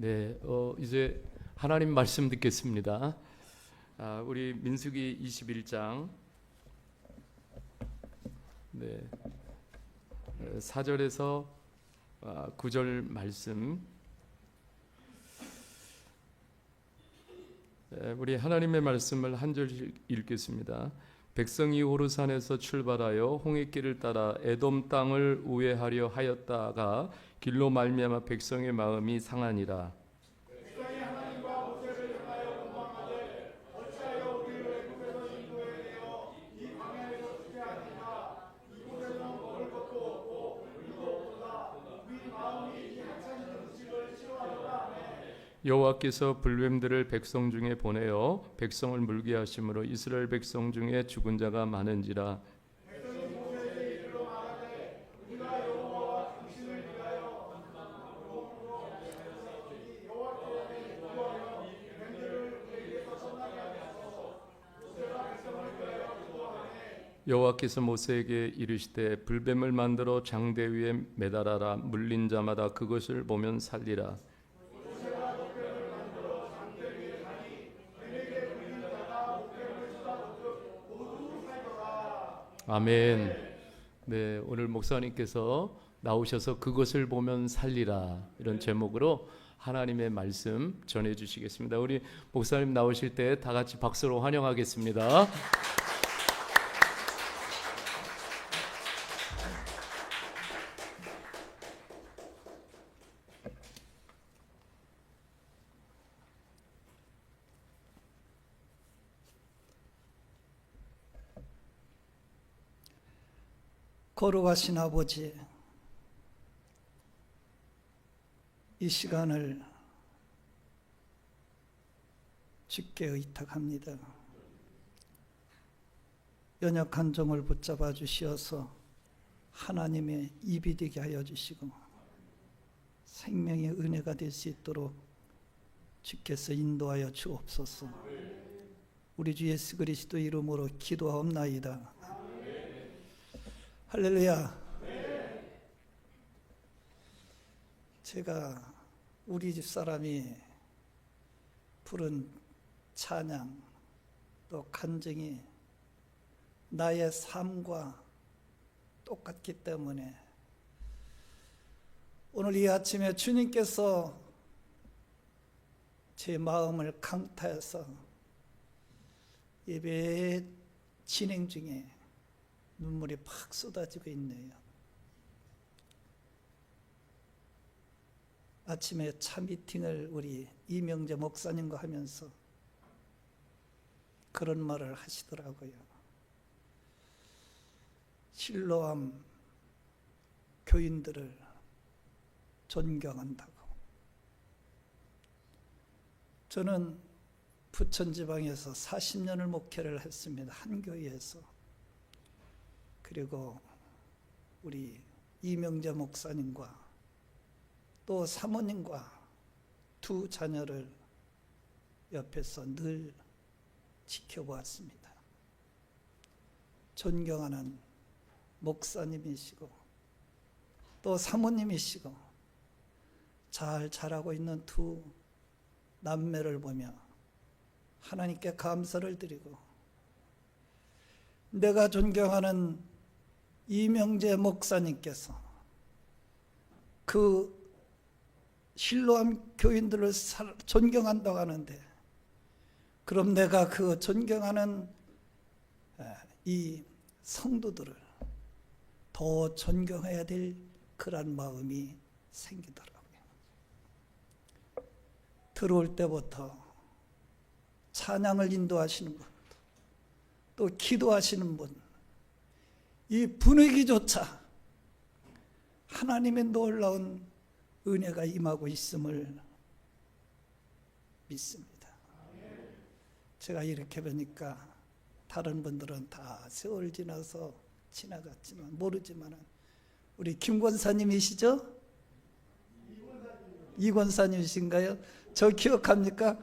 네, 이제 하나님 말씀 듣겠습니다. 우리 민수기 21장 4절에서 9절 말씀. 우리 하나님의 말씀을 한 절씩 읽겠습니다. 백성이 호르산에서 출발하여 홍해길을 따라 에돔 땅을 우회하려 하였다가 길로 말미암아 백성의 마음이 상하니라. 백성이 하나님과 모세를 향하여 원망하되 어찌하여 우리를 애굽에서 인도해 내어 이 광야에서 죽게 하니까 이곳에는 먹을 것도 없고 물도 없도다. 우리 마음이 이 하찮은 음식을 싫어하노라 하매 여호와께서 불뱀들을 백성 중에 보내어 백성을 물게 하심으로 이스라엘 백성 중에 죽은 자가 많은지라. 백성이 모세에게 이르러 말하되 우리가 여호와와 당신을 위하여 여호와께 기도하며 뱀들을 우리에게서 떠나게 하소서. 모세가 백성을 위하여 기도하매 여호와께서 모세에게 이르시되 불뱀을 만들어 장대 위에 매달아라. 물린 자마다 그것을 보면 살리라. 아멘. 네, 오늘 목사님께서 나오셔서 그것을 보면 살리라 이런 제목으로 하나님의 말씀 전해 주시겠습니다. 우리 목사님 나오실 때 다 같이 박수로 환영하겠습니다. 거룩하신 아버지, 이 시간을 주께 의탁합니다. 연약한 종을 붙잡아 주시어서 하나님의 입이 되게 하여 주시고 생명의 은혜가 될 수 있도록 주께서 인도하여 주옵소서. 우리 주 예수 그리스도 이름으로 기도하옵나이다. 할렐루야. 제가 우리 집 사람이 부른 찬양 또 간증이 나의 삶과 똑같기 때문에 오늘 이 아침에 주님께서 제 마음을 강타해서 예배 진행 중에 눈물이 팍 쏟아지고 있네요. 아침에 차 미팅을 우리 이명재 목사님과 하면서 그런 말을 하시더라고요. 실로암 교인들을 존경한다고. 저는 부천지방에서 40년을 목회를 했습니다. 한 교회에서. 그리고 우리 이명재 목사님과 또 사모님과 두 자녀를 옆에서 늘 지켜보았습니다. 존경하는 목사님이시고 또 사모님이시고 잘 자라고 있는 두 남매를 보며 하나님께 감사를 드리고 내가 존경하는 이명재 목사님께서 그 실로암 교인들을 존경한다고 하는데 그럼 내가 그 존경하는 이 성도들을 더 존경해야 될 그런 마음이 생기더라고요. 들어올 때부터 찬양을 인도하시는 분, 또 기도하시는 분, 이 분위기조차 하나님의 놀라운 은혜가 임하고 있음을 믿습니다. 제가 이렇게 보니까 다른 분들은 다 세월 지나서 지나갔지만 모르지만 우리 김 권사님이시죠? 이 권사님이신가요? 저 기억합니까?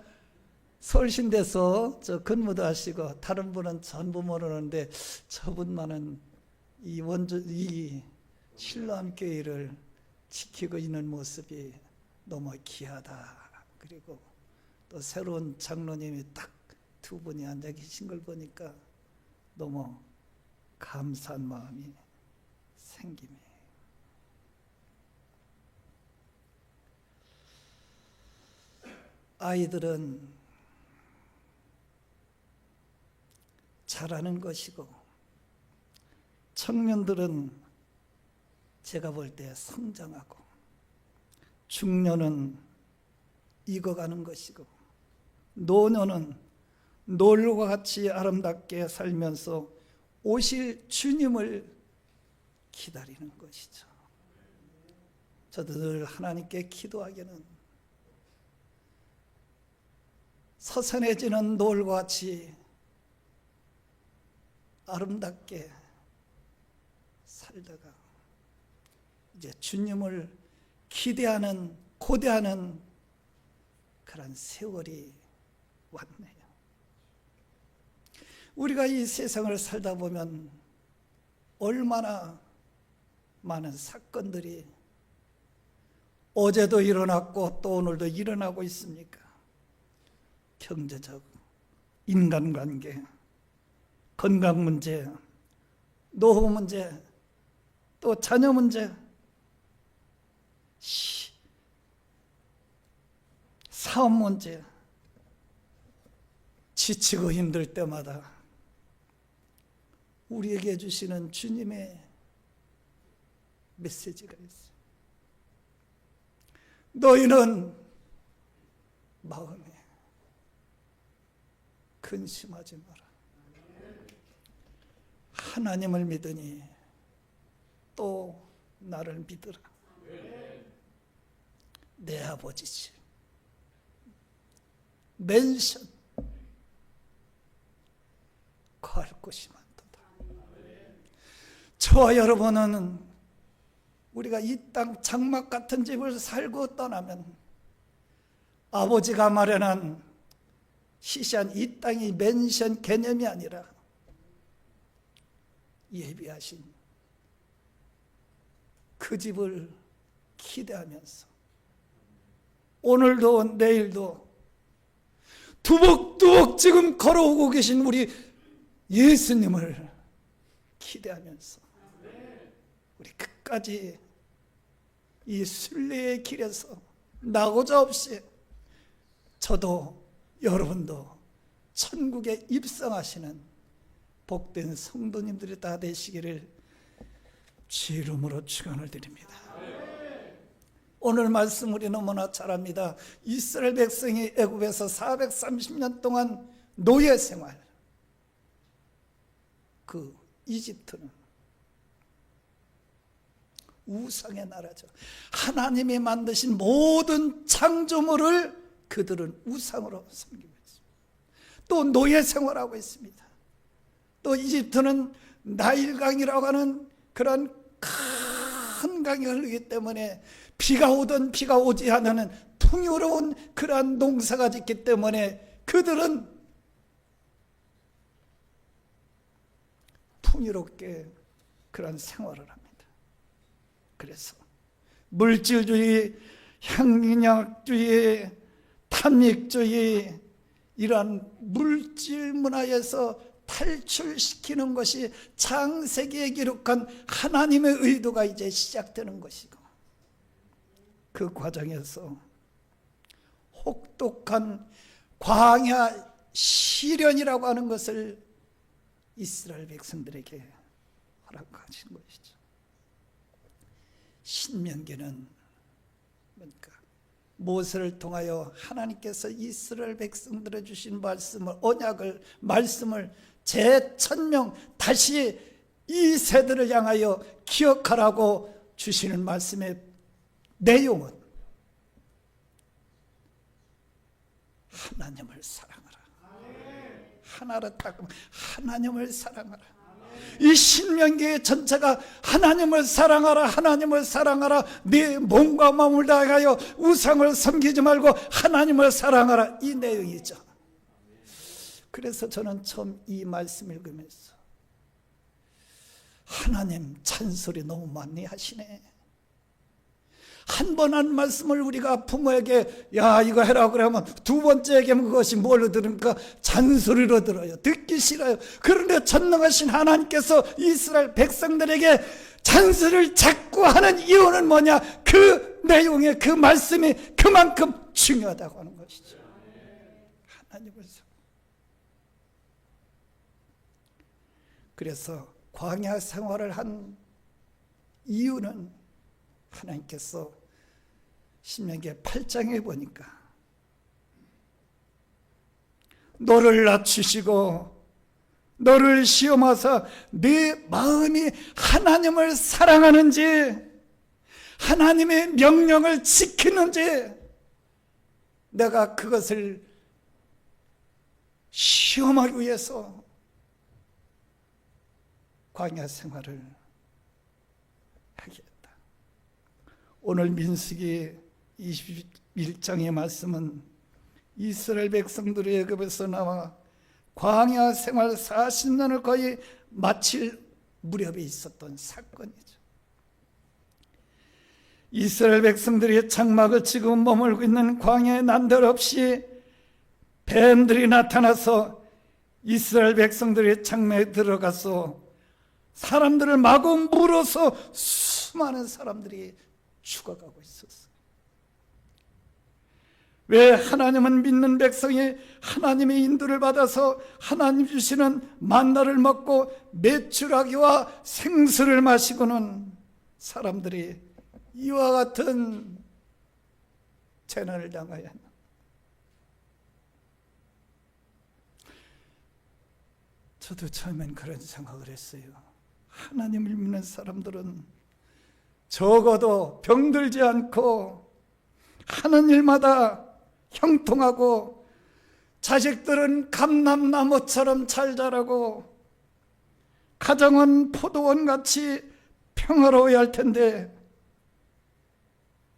서울신대에서 저 근무도 하시고 다른 분은 전부 모르는데 저분만은 이 신랑교회를 지키고 있는 모습이 너무 귀하다 그리고 또 새로운 장로님이 딱 두 분이 앉아 계신 걸 보니까 너무 감사한 마음이 생기네. 아이들은 잘하는 것이고 청년들은 제가 볼 때 성장하고 중년은 익어가는 것이고 노년은 노을과 같이 아름답게 살면서 오실 주님을 기다리는 것이죠. 저도 늘 하나님께 기도하기는 서선해지는 노을과 같이 아름답게 살다가 이제 주님을 기대하는 고대하는 그런 세월이 왔네요. 우리가 이 세상을 살다 보면 얼마나 많은 사건들이 어제도 일어났고 또 오늘도 일어나고 있습니까? 경제적, 인간관계, 건강 문제, 노후 문제, 또 자녀 문제, 사업 문제, 지치고 힘들 때마다 우리에게 주시는 주님의 메시지가 있어요. 너희는 마음에 근심하지 마라. 하나님을 믿으니 또 나를 믿으라. 내 아버지지. 맨션 거할 곳이 많도다. 저와 여러분은 우리가 이 땅 장막 같은 집을 살고 떠나면 아버지가 마련한 시시한 이 땅이 맨션 개념이 아니라 예비하신 그 집을 기대하면서 오늘도 내일도 두벅두벅 지금 걸어오고 계신 우리 예수님을 기대하면서 우리 끝까지 이 순례의 길에서 나고자 없이 저도 여러분도 천국에 입성하시는 복된 성도님들이 다 되시기를 주의 이름으로 축원을 드립니다. 오늘 말씀 우리 너무나 잘 압니다. 이스라엘 백성이 애굽에서 430년 동안 노예 생활, 그 이집트는 우상의 나라죠. 하나님이 만드신 모든 창조물을 그들은 우상으로 섬기고 있습니다. 또 노예 생활하고 있습니다. 또 이집트는 나일강이라고 하는 그런 큰 강이 흐르기 때문에 비가 오든 비가 오지 않는 풍요로운 그러한 농사가 짓기 때문에 그들은 풍요롭게 그런 생활을 합니다. 그래서 물질주의, 향약주의, 탐닉주의, 이러한 물질 문화에서 탈출시키는 것이 창세기에 기록한 하나님의 의도가 이제 시작되는 것이고, 그 과정에서 혹독한 광야 시련이라고 하는 것을 이스라엘 백성들에게 허락하신 것이죠. 신명기는 뭡니까? 모세를 통하여 하나님께서 이스라엘 백성들에 주신 말씀을, 언약을, 말씀을 재천명 다시 이 세대를 향하여 기억하라고 주시는 말씀의 내용은 하나님을 사랑하라. 하나로 딱 하나님을 사랑하라. 이 신명기의 전체가 하나님을 사랑하라, 하나님을 사랑하라, 네 몸과 마음을 다하여 우상을 섬기지 말고 하나님을 사랑하라, 이 내용이죠. 그래서 저는 처음 이 말씀 읽으면서 하나님 잔소리 너무 많이 하시네. 한 번 한 말씀을 우리가 부모에게 야 이거 해라 그러면 두 번째 얘기하면 그것이 뭘로 들으니까 잔소리로 들어요. 듣기 싫어요. 그런데 전능하신 하나님께서 이스라엘 백성들에게 잔소리를 자꾸 하는 이유는 뭐냐? 그 내용의 그 말씀이 그만큼 중요하다고 하는 것이죠. 하나님을 그래서 광야 생활을 한 이유는 하나님께서 신명기 8장에 보니까 너를 낮추시고 너를 시험하사 네 마음이 하나님을 사랑하는지 하나님의 명령을 지키는지 내가 그것을 시험하기 위해서 광야 생활을 하겠다. 오늘 민수기 21장의 말씀은 이스라엘 백성들이 애굽에서 나와 광야 생활 40년을 거의 마칠 무렵에 있었던 사건이죠. 이스라엘 백성들이 장막을 치고 머물고 있는 광야에 난데없이 뱀들이 나타나서 이스라엘 백성들이 장막에 들어가서 사람들을 마구 물어서 수많은 사람들이 죽어가고 있었어요. 왜 하나님은 믿는 백성이 하나님의 인도를 받아서 하나님 주시는 만나를 먹고 메추라기와 생수를 마시고는 사람들이 이와 같은 재난을 당하여 하나? 저도 처음엔 그런 생각을 했어요. 하나님을 믿는 사람들은 적어도 병들지 않고 하는 일마다 형통하고 자식들은 감람나무처럼 잘 자라고 가정은 포도원같이 평화로워야 할 텐데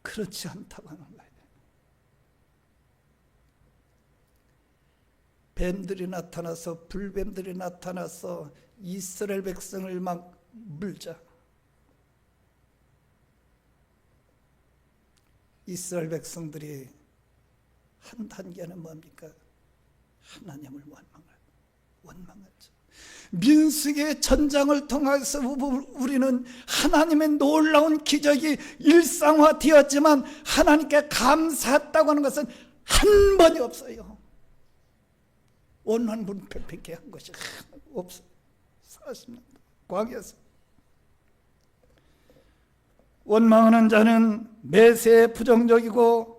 그렇지 않다고 하는 거예요. 뱀들이 나타나서 불뱀들이 나타나서 이스라엘 백성을 막 물자. 이스라엘 백성들이 한 단계는 뭡니까? 하나님을 원망하죠. 민수기의 전장을 통해서 우리는 하나님의 놀라운 기적이 일상화되었지만 하나님께 감사했다고 하는 것은 한 번이 없어요. 온만 분편하게 한 것이 없어요. 40년 광야에서 원망하는 자는 매세에 부정적이고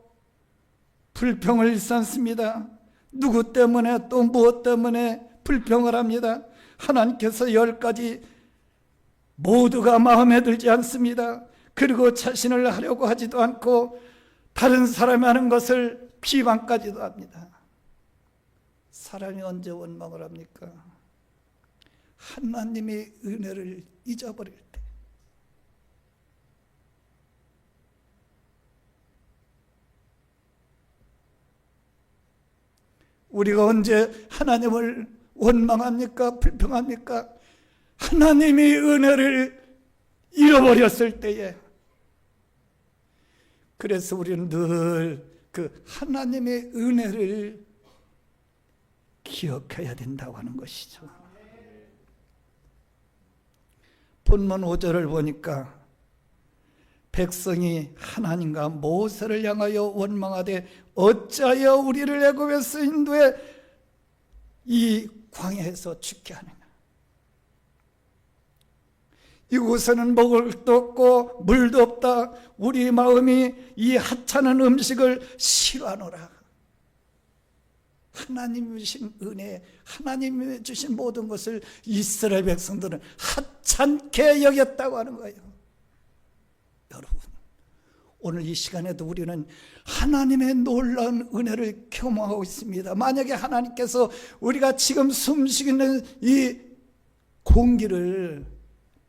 불평을 일삼습니다. 누구 때문에 또 무엇 때문에 불평을 합니다. 하나님께서 10가지 모두가 마음에 들지 않습니다. 그리고 자신을 하려고 하지도 않고 다른 사람이 하는 것을 비방까지도 합니다. 사람이 언제 원망을 합니까? 하나님의 은혜를 잊어버릴 때. 우리가 언제 하나님을 원망합니까? 불평합니까? 하나님의 은혜를 잃어버렸을 때에. 그래서 우리는 늘 그 하나님의 은혜를 기억해야 된다고 하는 것이죠. 본문 5절을 보니까 백성이 하나님과 모세를 향하여 원망하되 어찌하여 우리를 애굽에서 인도해 이 광야에서 죽게 하느냐. 이곳에는 먹을 것도 없고 물도 없다. 우리 마음이 이 하찮은 음식을 싫어하노라. 하나님이 주신 은혜, 하나님이 주신 모든 것을 이스라엘 백성들은 하찮게 여겼다고 하는 거예요. 여러분, 오늘 이 시간에도 우리는 하나님의 놀라운 은혜를 경험하고 있습니다. 만약에 하나님께서 우리가 지금 숨쉬는 이 공기를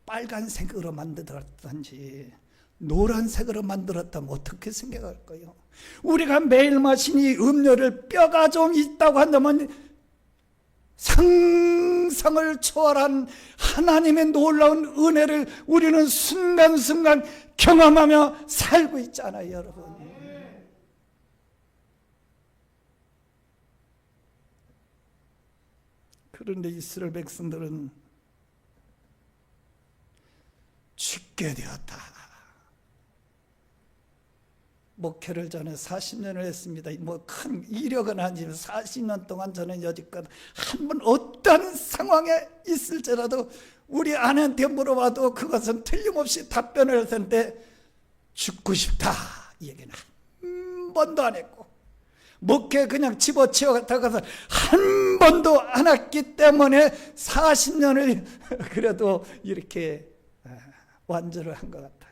빨간색으로 만들었든지 노란색으로 만들었다면 어떻게 생각할까요? 우리가 매일 마시는 이 음료를 뼈가 좀 있다고 한다면 상상도 상상을 초월한 하나님의 놀라운 은혜를 우리는 순간순간 경험하며 살고 있잖아요, 여러분. 그런데 이스라엘 백성들은 죽게 되었다. 목회를 저는 40년을 했습니다. 뭐 큰 이력은 아니지만 40년 동안 저는 여지껏 한 번 어떤 상황에 있을지라도 우리 아내한테 물어봐도 그것은 틀림없이 답변을 할 텐데 죽고 싶다 이 얘기는 한 번도 안 했고, 목회 그냥 집어치워 들어가서 한 번도 안 했기 때문에 40년을 그래도 이렇게 완주를 한 것 같아요.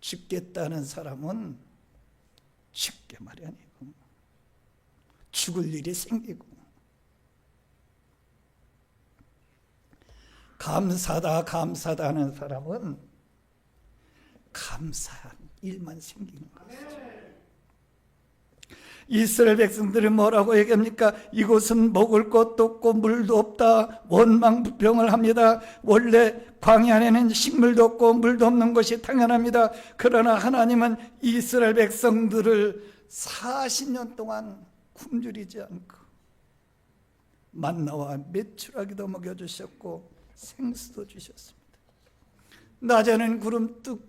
죽겠다는 사람은 죽게 마련이고 죽을 일이 생기고, 감사다 감사다 하는 사람은 감사한 일만 생기는 것이죠. 이스라엘 백성들이 뭐라고 얘기합니까? 이곳은 먹을 것도 없고 물도 없다. 원망부평을 합니다. 원래 광야에는 식물도 없고 물도 없는 것이 당연합니다. 그러나 하나님은 이스라엘 백성들을 40년 동안 굶주리지 않고 만나와 메추라기도 먹여주셨고 생수도 주셨습니다. 낮에는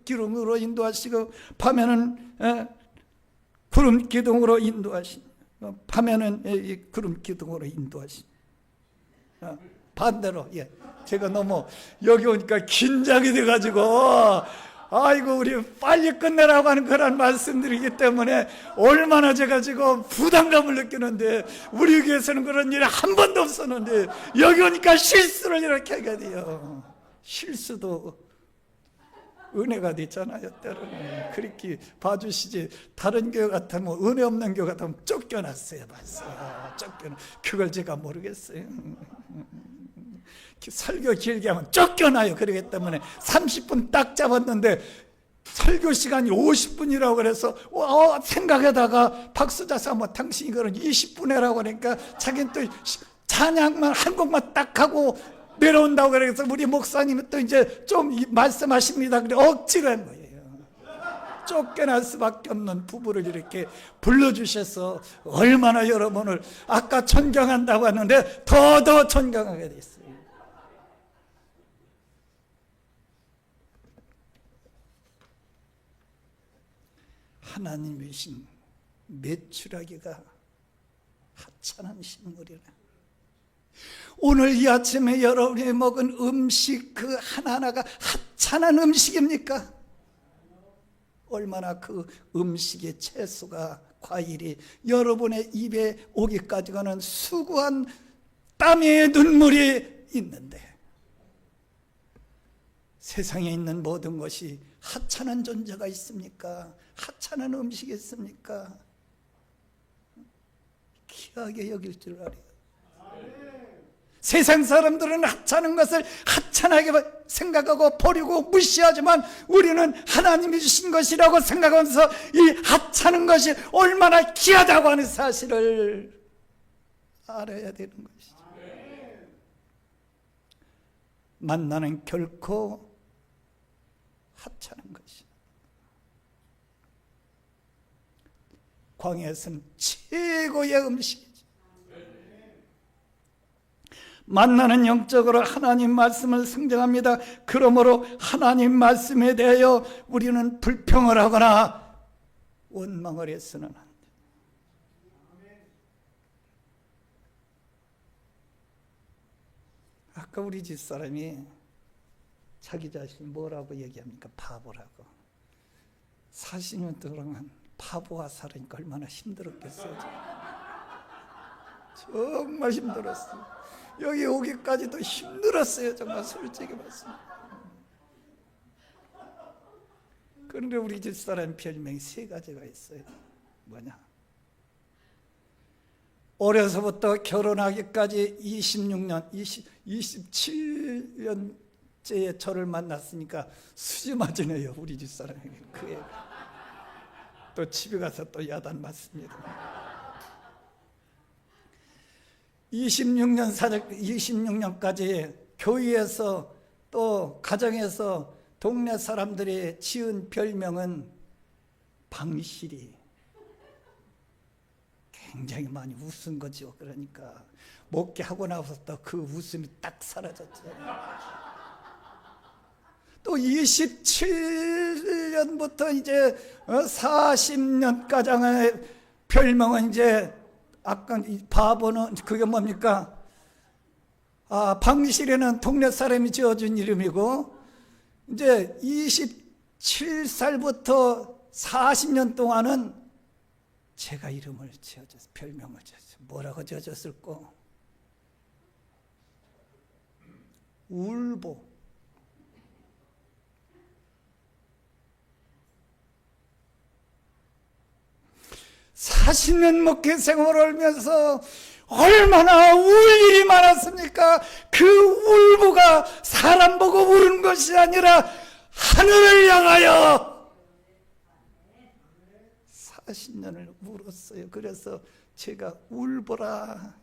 기름으로 인도하시고 밤에는 구름 기둥으로 인도하신, 밤에는 구름 기둥으로 인도하신. 반대로, 제가 너무 여기 오니까 긴장이 돼가지고, 아이고, 우리 빨리 끝내라고 하는 그런 말씀드리기 때문에 얼마나 제가 지금 부담감을 느끼는데, 우리 교회에서는 그런 일이 한 번도 없었는데, 여기 오니까 실수를 이렇게 하게 돼요. 실수도 은혜가 됐잖아요. 때로는 그렇게 봐주시지. 다른 교회 같으면, 은혜 없는 교회 같으면 쫓겨났어요. 벌써 쫓겨나. 그걸 제가 모르겠어요. 설교 길게 하면 쫓겨나요. 그렇기 때문에 30분 딱 잡았는데 설교 시간이 50분이라고 그래서 생각하다가 박수자사 뭐 당신이 그런 20분 해라고 그러니까 자기는 또 찬양만 한 곡만 딱 하고 내려온다고 그래서 우리 목사님은 또 이제 좀 말씀하십니다. 그래 억지로 한 거예요. 쫓겨날 수밖에 없는 부부를 이렇게 불러주셔서 얼마나 여러분을 아까 존경한다고 했는데 더 존경하게 됐어요. 하나님이신 메추라기가 하찮은 식물이라. 오늘 이 아침에 여러분이 먹은 음식 그 하나하나가 하찮은 음식입니까? 얼마나 그 음식의 채소가, 과일이 여러분의 입에 오기까지가는 수고한 땀의 눈물이 있는데, 세상에 있는 모든 것이 하찮은 존재가 있습니까? 하찮은 음식이 있습니까? 귀하게 여길 줄 알아요. 세상 사람들은 하찮은 것을 하찮하게 생각하고 버리고 무시하지만 우리는 하나님이 주신 것이라고 생각하면서 이 하찮은 것이 얼마나 귀하다고 하는 사실을 알아야 되는 것이죠. 만나는 결코 하찮은 것이. 광야에서는 최고의 음식이죠. 만나는 영적으로 하나님 말씀을 성장합니다. 그러므로 하나님 말씀에 대하여 우리는 불평을 하거나 원망을 해서는 안 돼. 아까 우리 집사람이 자기 자신 뭐라고 얘기합니까? 바보라고. 40년 동안 바보와 살으니까 얼마나 힘들었겠어요. 정말 힘들었어요. 여기 오기까지도 힘들었어요. 정말 솔직히 말씀. 그런데 우리 집사람 별명이 3가지가 있어요. 뭐냐? 어려서부터 결혼하기까지 27년째에 저를 만났으니까 수지 맞으네요. 우리 집사람이. 그 애가. 또 집에 가서 또 야단 맞습니다. 26년까지 교회에서 또 가정에서 동네 사람들이 지은 별명은 방실이. 굉장히 많이 웃은 거죠. 그러니까 목회하고 나서 그 웃음이 딱 사라졌죠. 또 27년부터 이제 40년가량의 별명은 이제 아까 이 바보는 그게 뭡니까? 방실에는 동네 사람이 지어준 이름이고, 이제 27살부터 40년 동안은 제가 이름을 지어줬어요. 별명을 지어줬어요. 뭐라고 지어줬을까? 울보. 40년 목회 생활을 하면서 얼마나 울 일이 많았습니까? 그 울보가 사람 보고 우는 것이 아니라 하늘을 향하여 40년을 울었어요. 그래서 제가 울보라,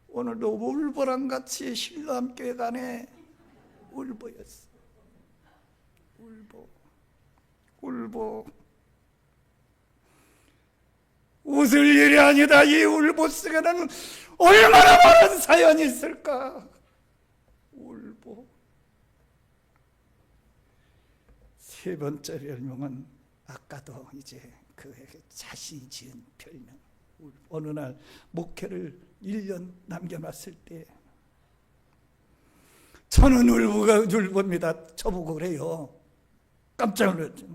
오늘도 울보랑 같이 신랑교회 안에 울보였어요. 울보. 웃을 일이 아니다. 이 울보 속에는 얼마나 많은 사연이 있을까. 울보. 세 번째 별명은 아까도 이제 그 자신이 지은 별명. 어느 날 목회를 1년 남겨놨을 때 저는 울보입니다. 저보고 그래요. 깜짝 놀랐죠.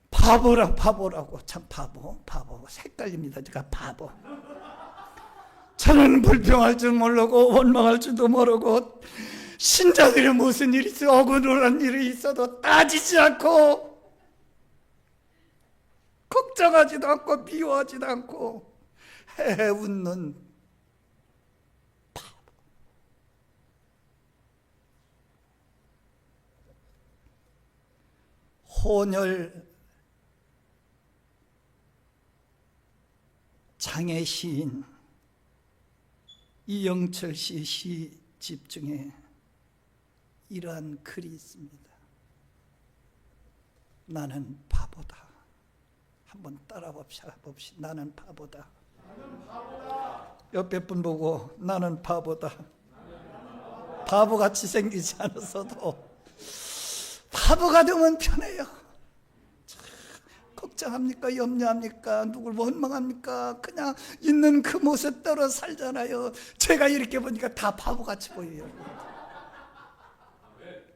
바보라고. 참 바보 헷갈립니다. 제가 바보. 저는 불평할 줄 모르고 원망할 줄도 모르고 신자들이 무슨 일이 있어 억울한 일이 있어도 따지지 않고 걱정하지도 않고 미워하지도 않고 헤헤 웃는 바보. 혼혈 장애 시인 이영철 씨 시집 중에 이러한 글이 있습니다. 나는 바보다. 한번 따라 봅시다. 나는 바보다. 옆에 분 보고 나는 바보다. 바보같이 생기지 않았어도 바보가 되면 편해요. 걱정합니까? 염려합니까? 누굴 원망합니까? 그냥 있는 그 모습대로 살잖아요. 제가 이렇게 보니까 다 바보같이 보여요.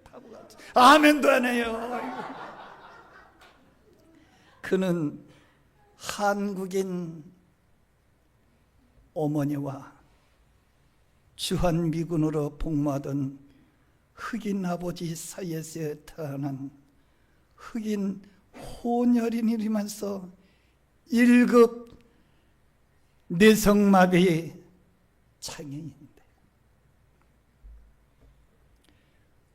바보같이. 아멘도 안 해요. 그는 한국인 어머니와 주한미군으로 복무하던 흑인 아버지 사이에서 태어난 흑인 혼혈인이면서 1급 뇌성마비 장애인인데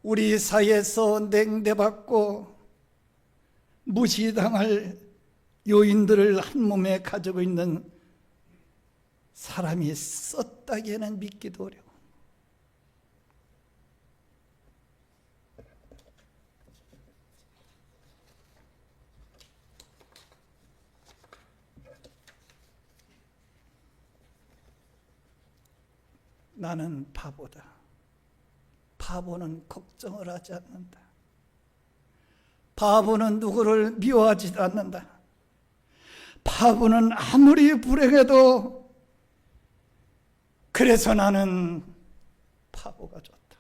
우리 사회에서 냉대받고 무시당할 요인들을 한 몸에 가지고 있는 사람이 썼다기에는 믿기도 어려워. 나는 바보다. 바보는 걱정을 하지 않는다. 바보는 누구를 미워하지도 않는다. 바보는 아무리 불행해도 그래서 나는 바보가 좋다.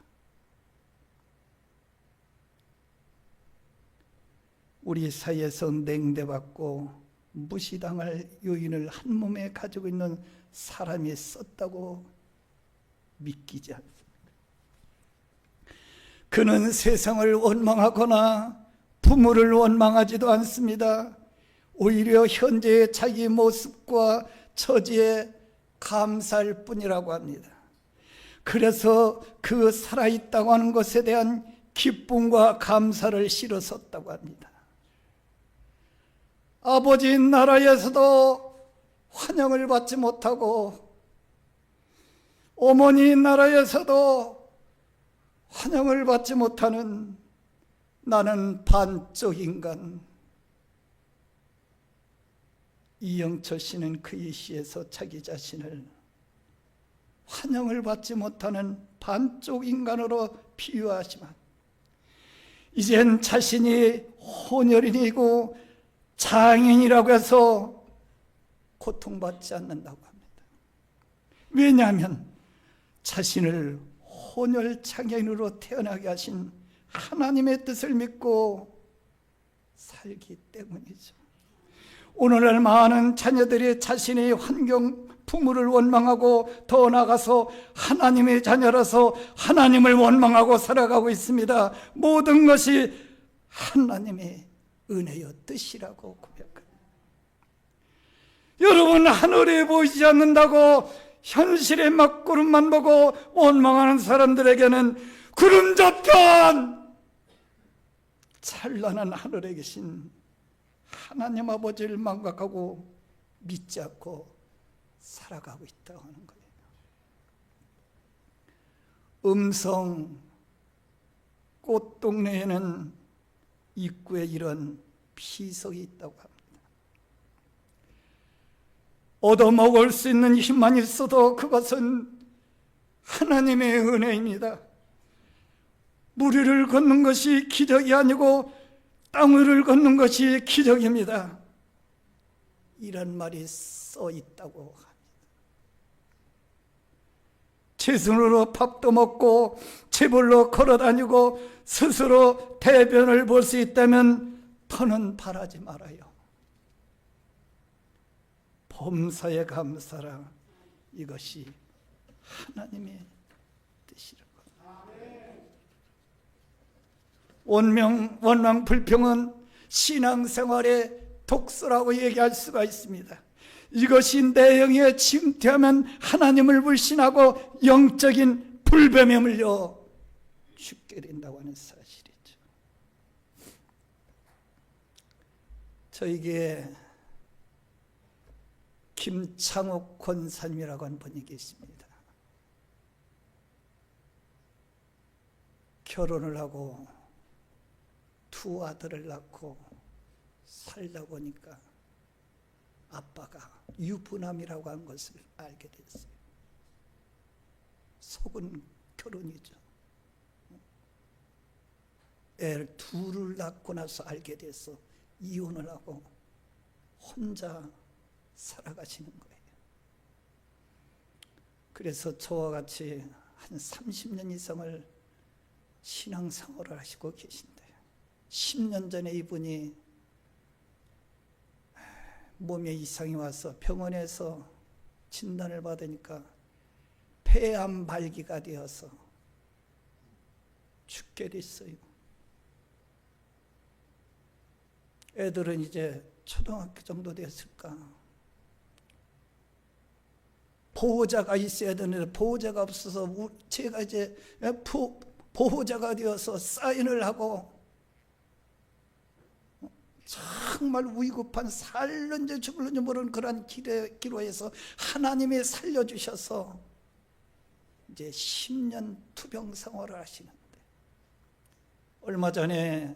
우리 사이에서 냉대받고 무시당할 요인을 한 몸에 가지고 있는 사람이 썼다고 믿기지 않습니다. 그는 세상을 원망하거나 부모를 원망하지도 않습니다. 오히려 현재의 자기 모습과 처지에 감사할 뿐이라고 합니다. 그래서 그 살아있다고 하는 것에 대한 기쁨과 감사를 실어 썼다고 합니다. 아버지 나라에서도 환영을 받지 못하고 어머니 나라에서도 환영을 받지 못하는 나는 반쪽 인간. 이영철 씨는 그의 시에서 자기 자신을 환영을 받지 못하는 반쪽 인간으로 비유하지만 이젠 자신이 혼혈인이고 장인이라고 해서 고통받지 않는다고 합니다. 왜냐하면 자신을 혼혈 장인으로 태어나게 하신 하나님의 뜻을 믿고 살기 때문이죠. 오늘날 많은 자녀들이 자신의 환경, 부모를 원망하고 더 나아가서 하나님의 자녀라서 하나님을 원망하고 살아가고 있습니다. 모든 것이 하나님의 은혜여 뜻이라고 고백합니다. 여러분, 하늘에 보이지 않는다고 현실의 막구름만 보고 원망하는 사람들에게는 구름 잡힌 찬란한 하늘에 계신 하나님 아버지를 망각하고 믿지 않고 살아가고 있다고 하는 거예요. 음성 꽃동네에는 입구에 이런 피석이 있다고 합니다. 얻어먹을 수 있는 힘만 있어도 그것은 하나님의 은혜입니다. 물 위를 걷는 것이 기적이 아니고 땅 위를 걷는 것이 기적입니다. 이런 말이 써 있다고 합니다. 제 손으로 밥도 먹고 제벌로 걸어다니고 스스로 대변을 볼 수 있다면 더는 바라지 말아요. 범사에 감사라. 이것이 하나님의 뜻이라고. 원망 불평은 신앙생활의 독소라고 얘기할 수가 있습니다. 이것이 내영에 침투하면 하나님을 불신하고 영적인 불뱀에 물려 죽게 된다고 하는 사실이죠. 저에게 김창욱 권사님이라고 하는 분이 계십니다. 결혼을 하고 두 아들을 낳고 살다 보니까 아빠가 유부남이라고 한 것을 알게 됐어요. 속은 결혼이죠. 애를 둘을 낳고 나서 알게 돼서 이혼을 하고 혼자 살아가시는 거예요. 그래서 저와 같이 한 30년 이상을 신앙생활을 하시고 계신데요. 10년 전에 이분이 몸에 이상이 와서 병원에서 진단을 받으니까 폐암 발기가 되어서 죽게 됐어요. 애들은 이제 초등학교 정도 됐을까. 보호자가 있어야 되는데 보호자가 없어서 제가 이제 보호자가 되어서 사인을 하고 정말 위급한 살는지 죽을는지 모르는 그런 기로에서 하나님이 살려주셔서 이제 10년 투병 생활을 하시는데 얼마 전에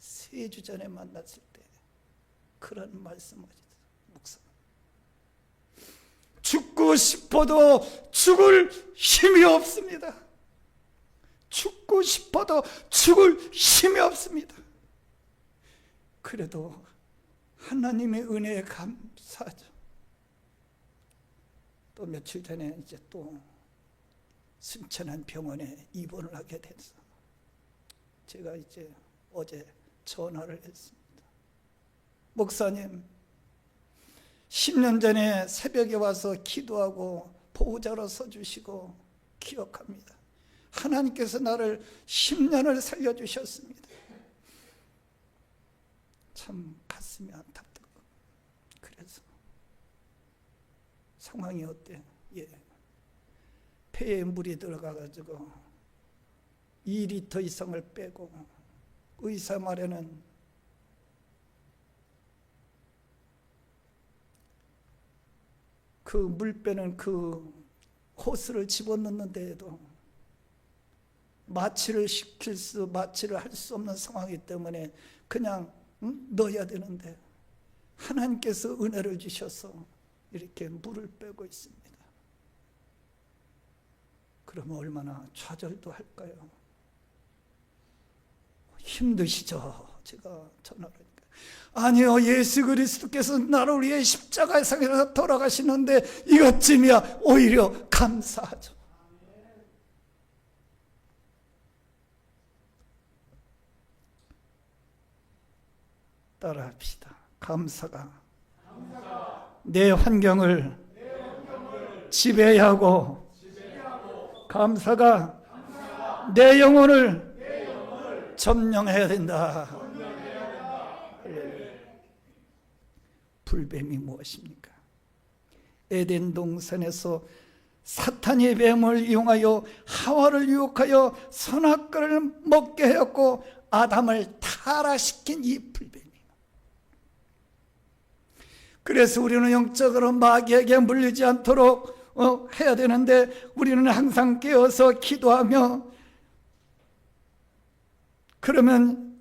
3주 전에 만났을 때 그런 말씀을 하셨어요. 목사, 죽고 싶어도 죽을 힘이 없습니다. 죽고 싶어도 죽을 힘이 없습니다. 그래도 하나님의 은혜에 감사하죠. 또 며칠 전에 이제 또 순천한 병원에 입원을 하게 돼서 제가 이제 어제 전화를 했습니다. 목사님, 10년 전에 새벽에 와서 기도하고 보호자로 서주시고 기억합니다. 하나님께서 나를 10년을 살려주셨습니다. 참 가슴이 안타깝고. 그래서 상황이 어때? 폐에 물이 들어가가지고 2리터 이상을 빼고 의사 말에는 그 물 빼는 그 호스를 집어넣는데도 마취를 할 수 없는 상황이기 때문에 그냥 넣어야 되는데 하나님께서 은혜를 주셔서 이렇게 물을 빼고 있습니다. 그러면 얼마나 좌절도 할까요? 힘드시죠? 제가 전화하니까 아니요, 예수 그리스도께서 나를 위해 십자가에서 돌아가시는데 이것쯤이야 오히려 감사하죠. 따라합시다. 감사가 내 환경을 지배하고 감사가 내 영혼을 점령해야 된다. 불뱀이 무엇입니까? 에덴 동산에서 사탄이 뱀을 이용하여 하와를 유혹하여 선악과를 먹게 하였고 아담을 타락시킨 이 불뱀이. 그래서 우리는 영적으로 마귀에게 물리지 않도록 해야 되는데 우리는 항상 깨어서 기도하며 그러면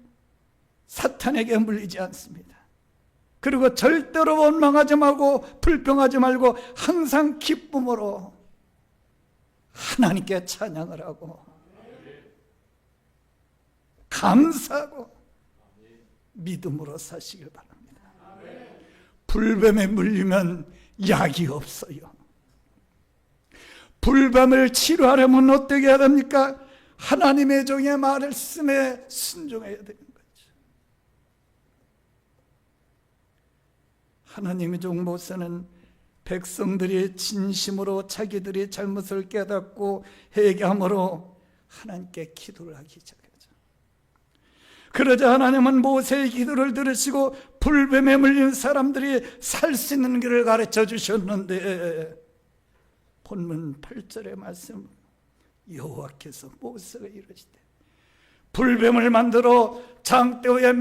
사탄에게 물리지 않습니다. 그리고 절대로 원망하지 말고 불평하지 말고 항상 기쁨으로 하나님께 찬양을 하고 감사하고 믿음으로 사시길 바랍니다. 불뱀에 물리면 약이 없어요. 불뱀을 치료하려면 어떻게 해야 됩니까? 하나님의 종의 말씀에 순종해야 되는 거죠. 하나님의 종 모세는 백성들이 진심으로 자기들이 잘못을 깨닫고 회개함으로 하나님께 기도를 하기 시작하죠. 그러자 하나님은 모세의 기도를 들으시고 불뱀에 물린 사람들이 살 수 있는 길을 가르쳐 주셨는데 본문 8절의 말씀 여호와께서 모세가 이르시되 불뱀을 만들어 장대 위에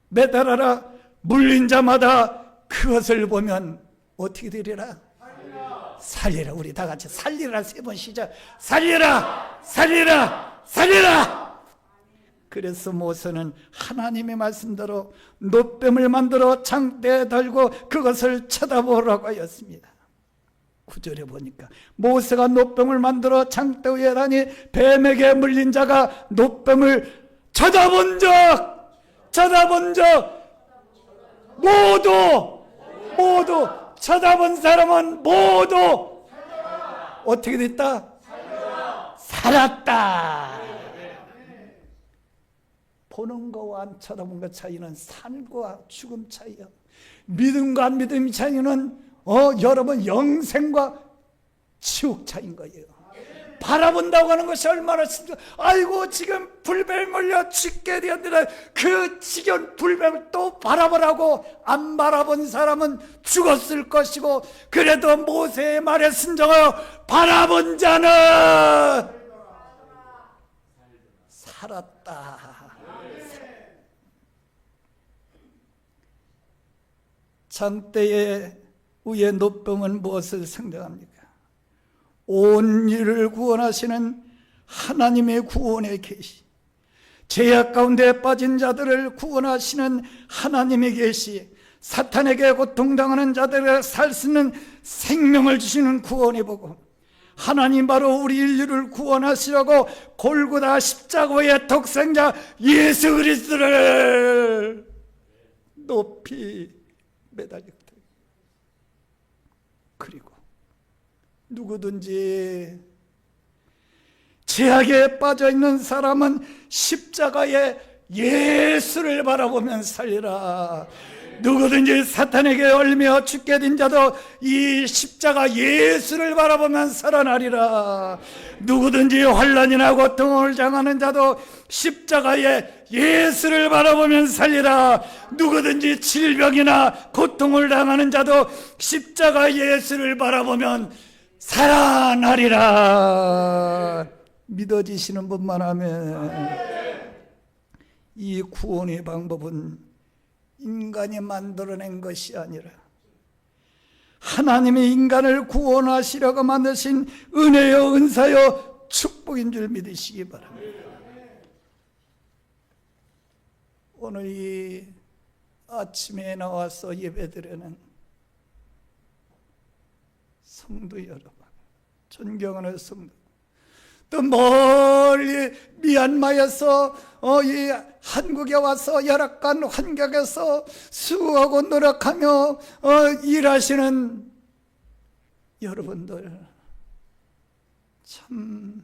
매달아라 물린 자마다 그것을 보면 어떻게 되리라? 살리라. 우리 다 같이 살리라 3번 시작. 살리라 살리라 살리라. 그래서 모세는 하나님의 말씀대로 놋뱀을 만들어 장대에 달고 그것을 쳐다보라고 하였습니다. 9절에 보니까 모세가 놋뱀을 만들어 장대 위에 다니 뱀에게 물린 자가 놋뱀을 쳐다본 적 모두 쳐다본 사람은 모두 어떻게 됐다? 살았다. 보는 거와 안 쳐다본 것 차이는 삶과 죽음 차이야. 믿음과 안 믿음의 차이는 여러분 영생과 지옥 차이인 거예요. 바라본다고 하는 것이 얼마나 심각. 아이고 지금 불뱀 물려 죽게 되었는데 그 지겨운 불뱀을 또 바라보라고 안 바라본 사람은 죽었을 것이고 그래도 모세의 말에 순종하여 바라본 자는 살았다. 장대의 위에 놋뱀은 무엇을 상징합니까? 온 일을 구원하시는 하나님의 구원의 계시, 죄악 가운데 빠진 자들을 구원하시는 하나님의 계시, 사탄에게 고통당하는 자들을 살 수 있는 생명을 주시는 구원의 복음, 하나님 바로 우리 인류를 구원하시려고 골고다 십자가의 독생자 예수 그리스도를 높이 매달렸다. 그리고 누구든지 죄악에 빠져있는 사람은 십자가에 예수를 바라보면 살리라. 누구든지 사탄에게 얼며 죽게 된 자도 이 십자가 예수를 바라보면 살아나리라. 누구든지 환난이나 고통을 당하는 자도 십자가에 예수를 바라보면 살리라. 누구든지 질병이나 고통을 당하는 자도 십자가 예수를 바라보면 살아나리라. 믿어지시는 분만 하면 이 구원의 방법은 인간이 만들어낸 것이 아니라 하나님이 인간을 구원하시려고 만드신 은혜요 은사요 축복인 줄 믿으시기 바랍니다. 오늘 이 아침에 나와서 예배드리는 성도 여러분, 존경하는 성도, 또 멀리 미얀마에서 이 한국에 와서 열악한 환경에서 수고하고 노력하며 일하시는 여러분들, 참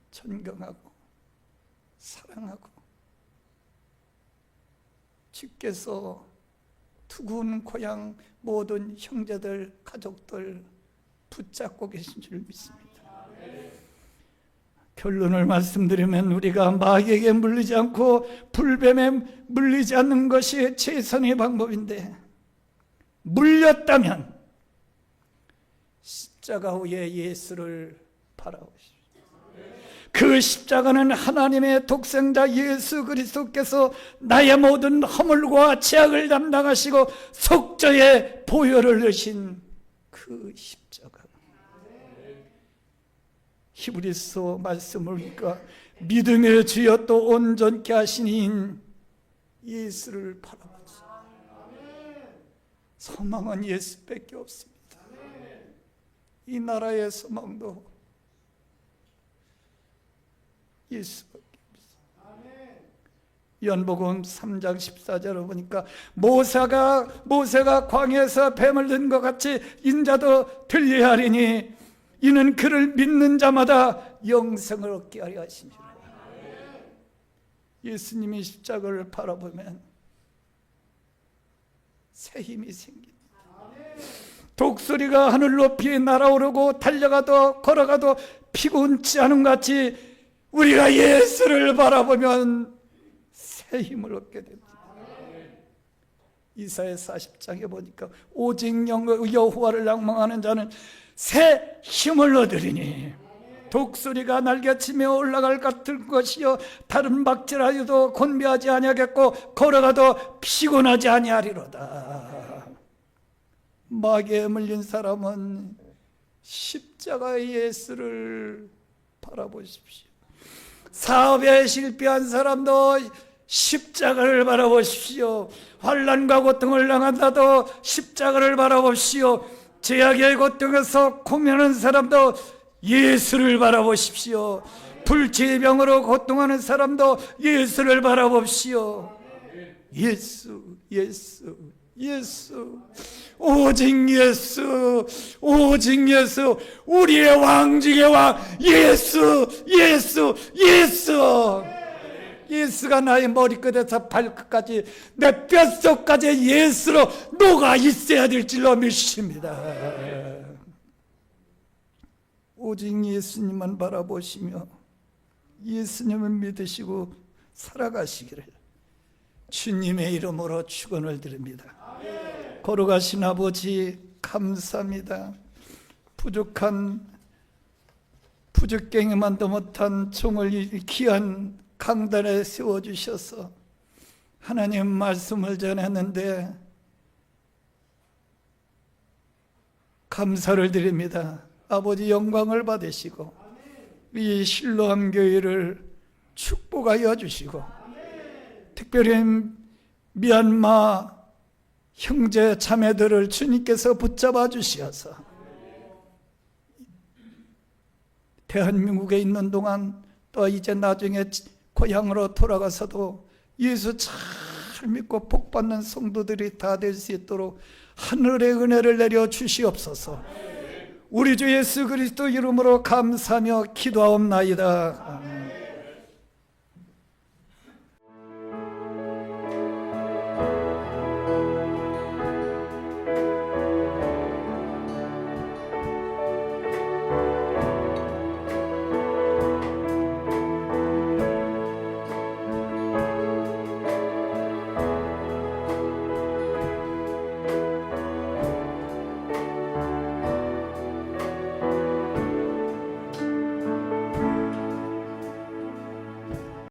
존경하고 사랑하고, 주께서 투군 고향 모든 형제들 가족들 붙잡고 계신 줄 믿습니다. 결론을 말씀드리면 우리가 마귀에게 물리지 않고 불뱀에 물리지 않는 것이 최선의 방법인데, 물렸다면 십자가 위에 예수를 바라보십시오. 그 십자가는 하나님의 독생자 예수 그리스도께서 나의 모든 허물과 죄악을 담당하시고 속죄의 보혈을 넣으신 그 십자가. 히브리서 말씀을 보니까 믿음의 주여 또 온전케 하신 이인 예수를 바라보자. 소망은 예수밖에 없습니다. 이 나라의 소망도 예수밖에 없습니다. 요한복음 3장 14절을 보니까 모세가 광야에서 뱀을 든 것 같이 인자도 들려야 하리니 이는 그를 믿는 자마다 영생을 얻게 하려 하시니라. 예수님이 십자가를 바라보면 새 힘이 생깁니다. 독수리가 하늘 높이 날아오르고 달려가도 걸어가도 피곤치 않은 것 같이 우리가 예수를 바라보면 새 힘을 얻게 됩니다. 이사야 40장에 보니까 오직 여호와를 낭망하는 자는 새 힘을 얻으리니 독수리가 날개치며 올라갈 같은 것이요 다른 박질하여도 곤비하지 아니하겠고 걸어가도 피곤하지 아니하리로다. 마귀에 물린 사람은 십자가의 예수를 바라보십시오. 사업에 실패한 사람도 십자가를 바라보십시오. 환난과 고통을 당한다도 십자가를 바라보십시오. 죄악의 고통에서 고민하는 사람도 예수를 바라보십시오. 불치병으로 고통하는 사람도 예수를 바라봅시오. 예수, 예수, 예수, 오직 예수, 오직 예수, 우리의 왕중의 왕 예수, 예수, 예수. 예수가 나의 머리끝에서 발끝까지 내 뼛속까지 예수로 녹아 있어야 될 줄로 믿습니다. 오직 예수님만 바라보시며 예수님을 믿으시고 살아가시기를 주님의 이름으로 축원을 드립니다. 걸어가신 아버지 감사합니다. 부족갱이만도 못한 종을 귀한 강단에 세워주셔서 하나님 말씀을 전했는데 감사를 드립니다. 아버지 영광을 받으시고 이 실로암 교회를 축복하여 주시고 특별히 미얀마 형제 자매들을 주님께서 붙잡아 주시어서 대한민국에 있는 동안 또 이제 나중에 고향으로 돌아가서도 예수 잘 믿고 복받는 성도들이 다 될 수 있도록 하늘의 은혜를 내려 주시옵소서. 우리 주 예수 그리스도 이름으로 감사하며 기도하옵나이다.